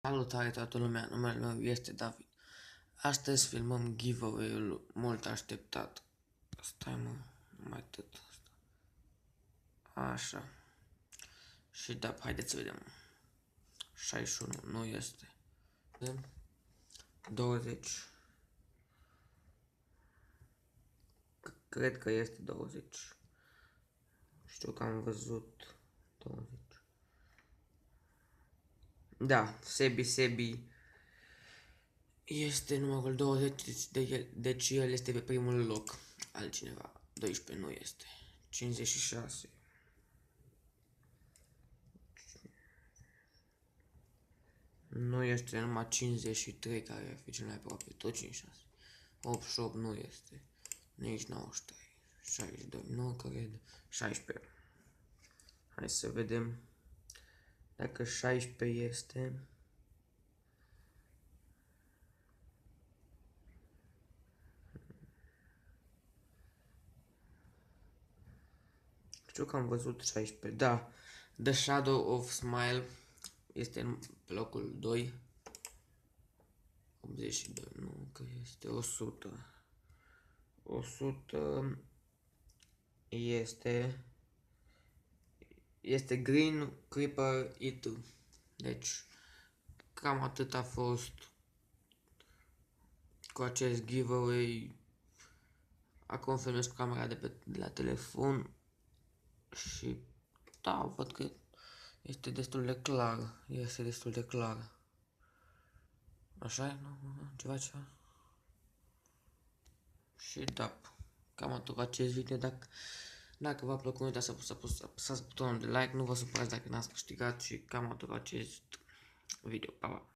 Salutare toată lumea, numele meu este David. Astăzi filmăm giveaway-ul mult așteptat. Stai mă, numai atât. Așa. Și da, haideți să vedem. 61, nu este. 20. Cred că este 20. Știu că am văzut 20. Da, Sebi este numărul 20, deci el este pe primul loc. Altcineva, 12 nu este. 56. Nu este numai 53 care ar fi cel mai aproape, tot 56. 88 nu este, nici 93. 62 nu cred, 16. Hai să vedem dacă 16 este. Știu că am văzut 16, da. The Shadow of Smile este pe locul 2. 82, nu, că este 100. 100 este Green Creeper E2. Deci, cam atât a fost cu acest giveaway. Acum filmez cu camera de la telefon și da, văd că este destul de clar. Este destul de clar. Așa e? Nu? Ceva? Și da, cam atât cu acest video. Dacă v-a plăcut, nu uitați să apăsați butonul de like, nu vă supărați dacă n-ați câștigat și cam atât cu acest video. Pa, pa!